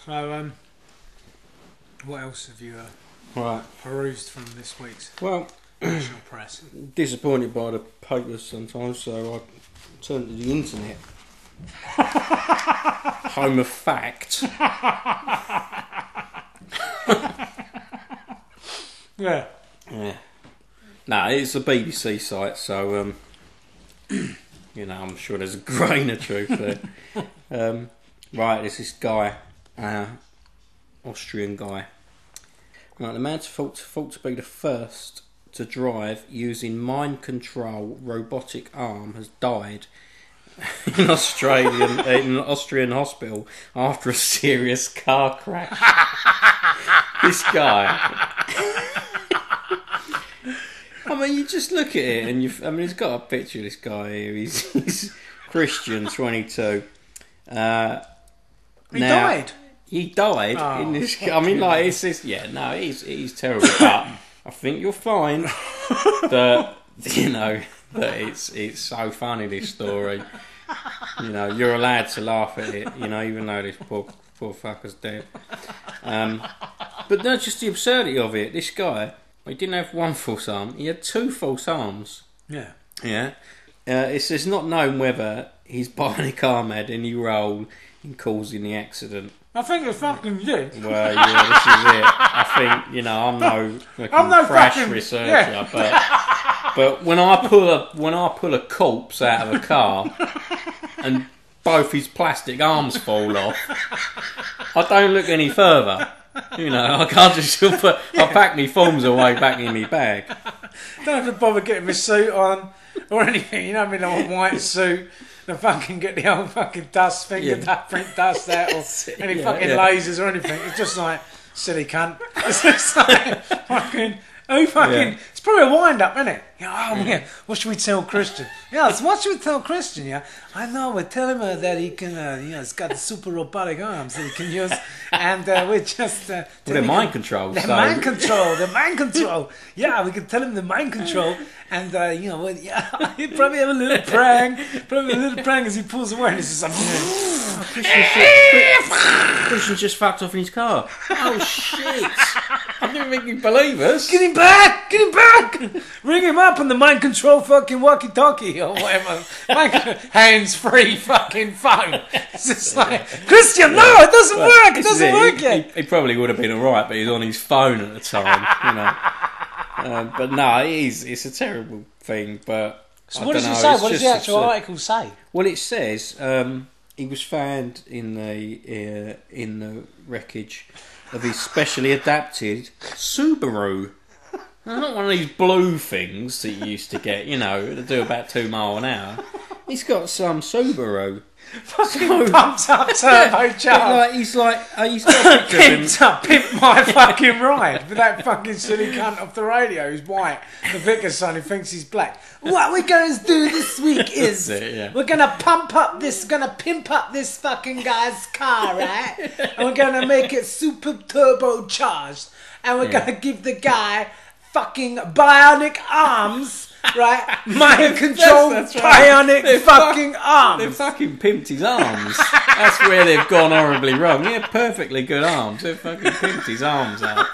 So, what else have you Right. perused from this week's Well, national press? disappointed by the papers sometimes, so I turned to the internet. Home of fact. Yeah. Yeah. No, it's a BBC site, so I'm sure there's a grain of truth there. Right, there's this guy, Austrian guy. Right, the man's thought to be the first to drive using mind control robotic arm has died in an Austrian hospital after a serious car crash. This guy. I mean, you just look at it, and he's got a picture of this guy here. He's Christian, 22. He died. He died Oh, in this. I mean, like it's this. Yeah, no, he's terrible. But I think you'll find that that it's so funny, this story. You're allowed to laugh at it. Even though this poor fucker's dead. But no, just the absurdity of it. This guy. He didn't have one false arm. He had two false arms. Yeah. Yeah. It's not known whether his bionic arm had any role in causing the accident. I think it fucking did. Well, yeah, this is it. I think I'm no crash fucking researcher, yeah. but when I pull a corpse out of a car and both his plastic arms fall off, I don't look any further. I can't just I pack my forms away back in my bag. Don't have to bother getting my suit on or anything. I mean, a white suit. And fucking get the old fucking dust print dust out or any fucking lasers or anything. It's just like silly cunt. It's just like fucking. It's probably a wind up, isn't it? Yeah, what should we tell Christian? Yeah, what should we tell Christian? Yeah, I know. We're telling her that he can, he's got the super robotic arms that he can use, and we're just. The mind control. Mind control. Yeah, we can tell him the mind control, and he'd probably have a little prank, as he pulls away, and it's just Christian's just fucked off in his car. Oh shit! I didn't think he'd believe us. Get him back! Ring him up on the mind control fucking walkie-talkie or whatever. Hands free fucking phone. It's just like, Christian, no, it doesn't work. It doesn't work yet. He probably would have been alright, but he's on his phone at the time, but no, it's a terrible thing. But so what does it say? What does the actual article say? Well, it says he was found in the wreckage of his specially adapted Subaru. Not one of these blue things that you used to get, to do about 2 miles an hour. He's got some Subaru. Fucking pumped up turbocharged. He's got a picture of him. Pimp my fucking ride with that fucking silly cunt off the radio who's white. The vicar's son who thinks he's black. What we're going to do this week is we're going to pimp up this fucking guy's car, right? And we're going to make it super turbocharged. And we're going to give the guy fucking bionic arms, right? Mind control, that's bionic fucking arms. They've fucking pimped his arms. That's where they've gone horribly wrong. He had perfectly good arms. They've fucking pimped his arms out.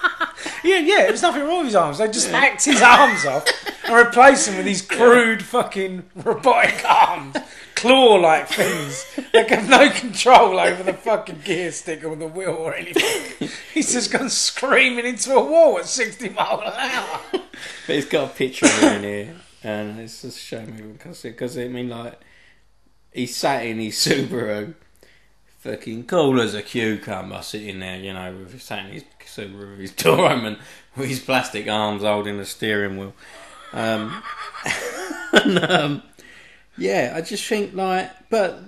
Yeah, there's nothing wrong with his arms. They just hacked his arms off and replaced them with these crude fucking robotic arms. Claw-like things that have no control over the fucking gear stick or the wheel or anything. He's just gone screaming into a wall at 60 miles an hour. But he's got a picture of him in here, and it's just a shame because he sat in his Subaru, fucking cool as a cucumber, sitting there, with his sat in his Subaru with his door open, with his plastic arms holding the steering wheel. Yeah, I just think but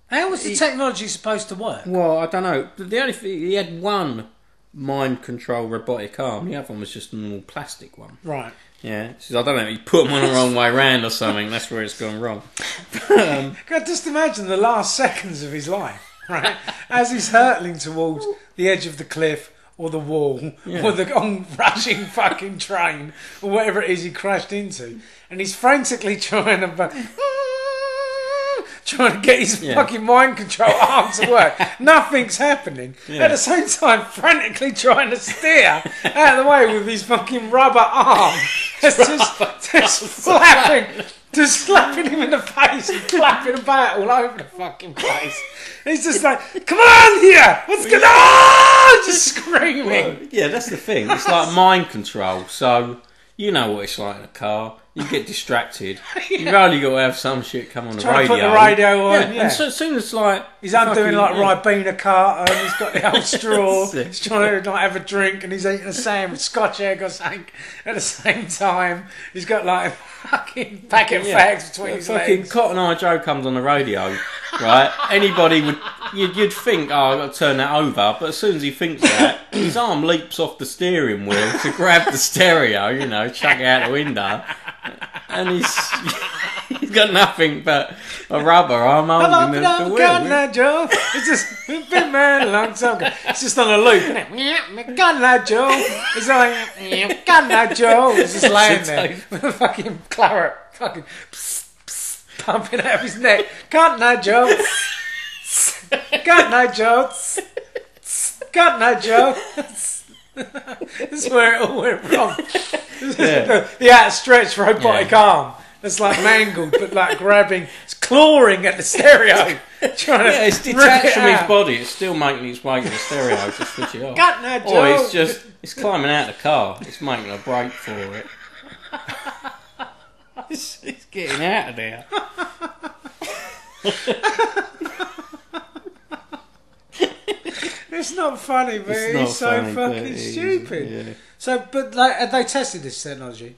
how was the technology supposed to work? Well, I don't know. The only thing, he had one mind control robotic arm. The other one was just a normal plastic one. Right. Yeah. So I don't know. He put them on the wrong way round or something. That's where it's gone wrong. Just imagine the last seconds of his life, right? As he's hurtling towards the edge of the cliff. Or the wall, or the rushing fucking train, or whatever it is he crashed into. And he's frantically trying to trying to get his fucking mind control arm to work. Nothing's happening. At the same time, frantically trying to steer out of the way with his fucking rubber arm. Just slapping him in the face and clapping about all over the fucking place. He's just like, come on here! What's going on? Just screaming. Well, yeah, that's the thing. It's like mind control. So, you know what it's like in a car. You get distracted. You've only got to have some shit come on the radio. Put the radio on, And so as soon as like... He's undoing like Ribena Carter and he's got the old straw. He's trying to like, have a drink and he's eating a sandwich, Scotch egg or something at the same time. He's got like a fucking packet of fags between his fucking legs. Cotton Eye Joe comes on the radio, right? Anybody would... You'd think, oh, I've got to turn that over. But as soon as he thinks that, his arm leaps off the steering wheel to grab the stereo, you know, chuck it out the window. And he's got nothing but a rubber arm holding the wheel. Cotton Eye Joe. It's just been married a long time ago. It's just on a loop, isn't it? Cotton Eye Joe. It's like Cotton Eye Joe. It's just laying there with a fucking claret, fucking pumping out of his neck. Cotton Eye Joe. Cotton Eye Joe. Cotton Eye Joe. This is where it all went wrong. The outstretched robotic arm that's like mangled, but like grabbing, it's clawing at the stereo. Trying to it's detached from his body. It's still making its way to the stereo to switch it off. Or it's climbing out of the car. It's making a break for it. It's getting out of there. It's not funny, but it's so fucking stupid. Yeah. So, but like, have they tested this technology?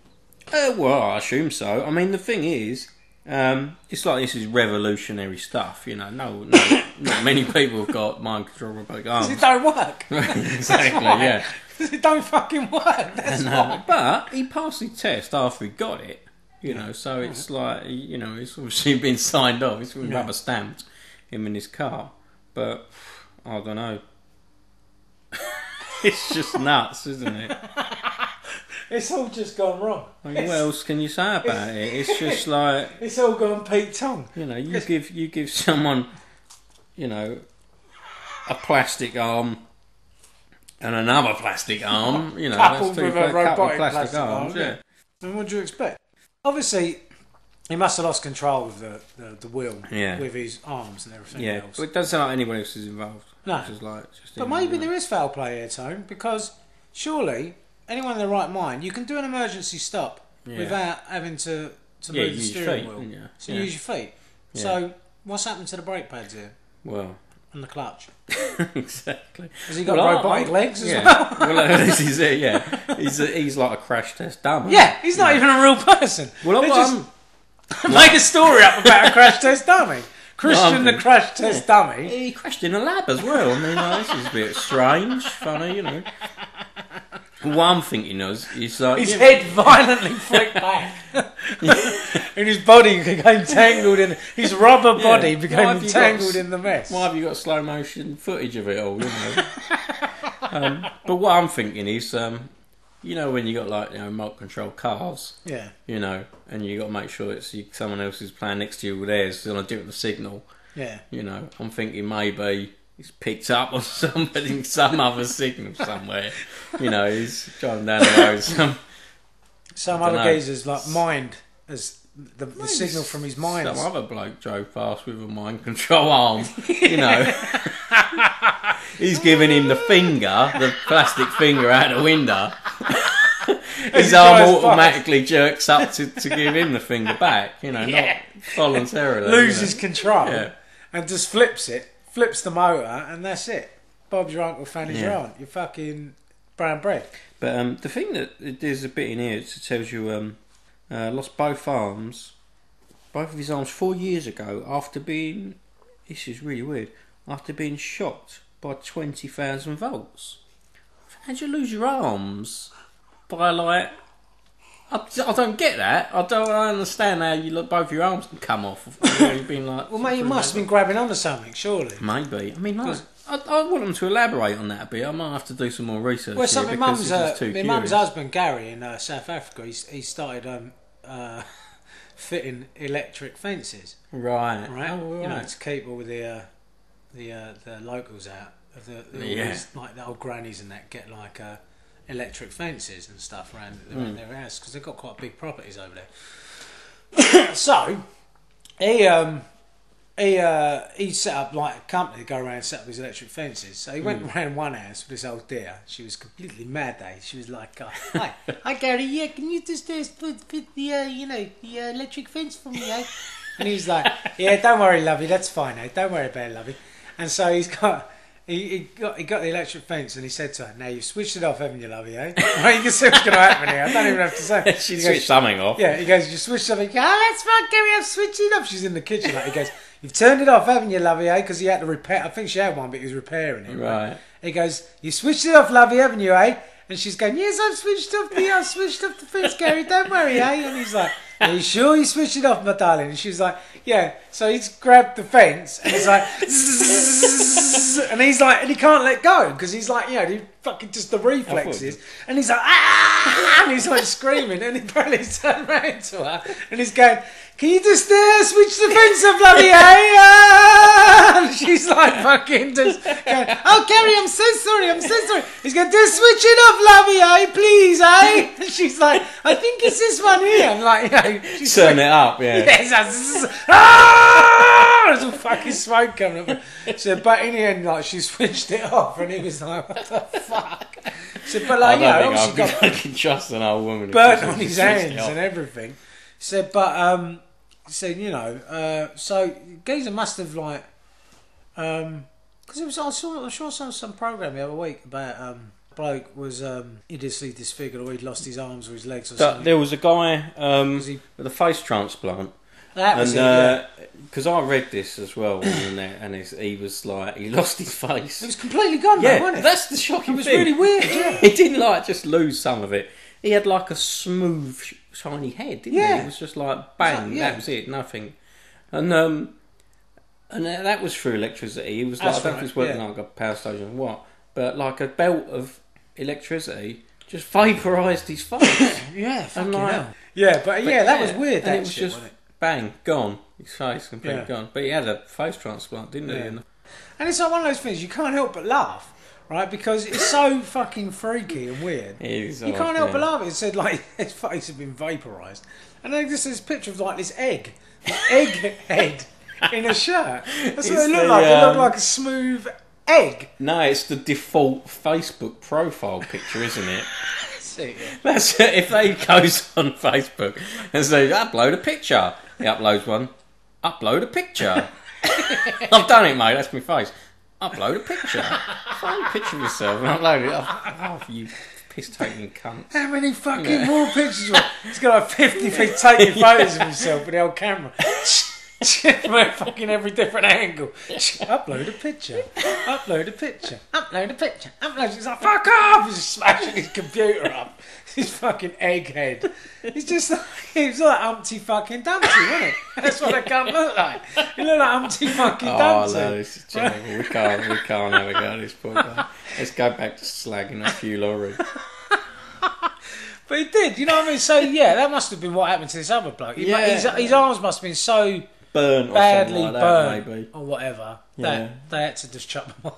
Well, I assume so. I mean, the thing is, it's like this is revolutionary stuff. You know, not many people have got mind control robotic arms. Because it don't work. Exactly. Yeah. Because it don't fucking work. That's why. But he passed the test after he got it. You know, so it's like, you know, it's obviously been signed off. It's been rubber stamped him in his car. But I don't know. It's just nuts, isn't it? It's all just gone wrong. I mean, what else can you say about it? It's just like it's all gone Pete Tong. You know, you give someone, you know, a plastic arm and another plastic arm. You know, coupled that's with a robotic plastic arms. Yeah. And what do you expect? Obviously, he must have lost control of the wheel with his arms and everything else. But it doesn't sound like anyone else is involved. No. But maybe there is foul play here, Tone, because surely anyone in their right mind, you can do an emergency stop without having to move the steering wheel. So use your feet. Yeah. So what's happened to the brake pads here? Well, and the clutch. Exactly. Has he got robotic legs as well? Well, this is it. Yeah, he's like a crash test dummy. Yeah, he's not even a real person. Well, make a story up about a crash test dummy. Christian the crash test dummy. He crashed in a lab as well. I mean, this is a bit strange, funny, you know. What I'm thinking is like his head violently flicked back, and his body became tangled in his rubber body became entangled in the mess. Why have you got slow motion footage of it all? You know. But what I'm thinking is, you know, when you got like remote control cars, you know, and you got to make sure it's someone else's plan next to you with theirs on a different signal. Yeah. You know, I'm thinking maybe he's picked up on somebody, some other signal somewhere. You know, he's driving down the road. Some other geezer's like mind as the signal from his mind. Some other bloke drove past with a mind control arm. You know, he's giving him the finger, the plastic finger out the window. His arm automatically jerks up to give him the finger back. You know, not voluntarily. Loses control and just flips the motor, and that's it. Bob's your uncle, Fanny's your aunt. You're fucking brown bread. But the thing that there's a bit in here that tells you lost both of his arms 4 years ago after being, this is really weird, after being shocked by 20,000 volts. How'd you lose your arms by like... I don't get that. I understand how you look, both your arms can come off. You've been like, well, mate, you must have been grabbing onto something, surely. Maybe. I mean, like, I want them to elaborate on that a bit. I might have to do some more research. Well, my mum's husband Gary in South Africa. He started fitting electric fences, Right. right? Oh, right. You know, to keep all the locals out of like the old grannies and that get like electric fences and stuff around their house because they've got quite big properties over there. So he set up like a company to go around and set up these electric fences. So he went around one house with this old dear. She was completely mad. She was like, "Hi Gary, yeah, can you just fit the the electric fence for me?" Eh? And he was like, "Yeah, don't worry, lovey, that's fine. Eh? Don't worry about it, lovey." And so he got the electric fence, and he said to her, "Now you've switched it off, haven't you, lovey? Eh? Well, you can see what's going to happen here. I don't even have to say." She switched something off. Yeah, he goes, "You switched it off." He goes, "Oh, that's fine, Gary. I've switched it off." She's in the kitchen. Like, he goes, "You've turned it off, haven't you, lovey? Eh? Because he had to repair. I think she had one, but he was repairing it." Right. He goes, "You switched it off, lovey, haven't you? Eh?" And she's going, "Yes, I've switched off the fence, Gary. Don't worry, eh?" And he's like, "Are you sure you switched it off, my darling?" And she's like, "Yeah." So he's grabbed the fence and he's like, and he's like, and he can't let go because he's like, he fucking just the reflexes, and he's like, "Ah!" And he's like screaming, and he probably turned around to her and he's going, "Can you just switch the fence off, lovey, eh?" And she's like fucking just going, "Oh, Gary, I'm so sorry. He's going, "Just switch it off, lovey, eh, please, eh?" And she's like, "I think it's this one here." And like, she's Turn it up, yeah. There's all fucking smoke coming up. So, but in the end, like, she switched it off, and he was like, "What the fuck?" So, but like, obviously got I can trust an old woman. burnt on his hands and everything. So, but so so Geezer must have like, because it was I saw some program the other week about bloke was hideously disfigured or he'd lost his arms or his legs or something. There was a guy with a face transplant. That was it. Because I read this as well, and he was like, he lost his face. It was completely gone, Yeah, though, wasn't it? that's the shocking It was thing. really weird, yeah. He didn't like just lose some of it. He had like a smooth, shiny head, didn't he? Yeah. It was just like bang, yeah. that was it, nothing. And that was through electricity. He was like, That's I don't know if he was working right, like a power station or what, but like a belt of electricity just vaporised his face. Yeah, fucking like- hell. Yeah, but that was weird. And That it was shit, just wasn't it? bang, gone. His face completely Yeah. gone. But he had a face transplant, didn't he? Yeah. And And it's like one of those things you can't help but laugh, right? Because it's so fucking freaky and weird. it is You odd, can't help yeah. but laugh. It said like his face had been vaporised, and then just this picture of like this egg head in a shirt. That's what It's it looked the, like. It looked like a smooth egg. No, it's the default Facebook profile picture, isn't it? See, That's it. If they goes on Facebook and says, upload a picture. He uploads one. Upload a picture. I've done it, mate. That's my face. Upload a picture. Find a picture of yourself and upload it. Oh, you piss-taking cunt. How many fucking more pictures? He's got like 50 feet taking photos of himself with the old camera. From fucking every different angle. Upload a picture. Upload a picture. Upload a picture. Upload. He's like, fuck off! He's just smashing his computer up. His fucking egghead. He's just like, he was like Humpty fucking Dumpty, wasn't it? That's what a cunt looked like. He looked like Humpty fucking Dumpty. Oh, no, this is terrible. We can't have a go at this point. Let's go back to slagging off Hugh Laurie. But he did, you know what I mean? So, yeah, that must have been what happened to this other bloke. His arms must have been so Burnt or badly something like burnt that, maybe. or whatever Yeah. that they had to just chop them off.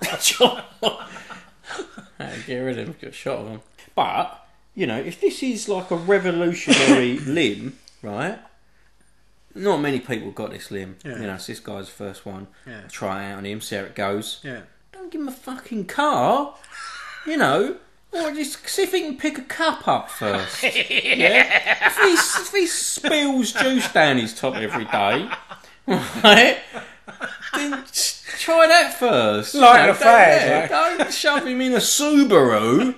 Get rid of him, get a shot of him. But, if this is like a revolutionary limb, right? Not many people got this limb. Yeah. So this guy's the first one. Yeah. Try it out on him, see how it goes. Yeah. Don't give him a fucking car. Or just see if he can pick a cup up first. Yeah? If he spills juice down his top every day, right? Then try that first. Like a fad, right? Don't shove him in a Subaru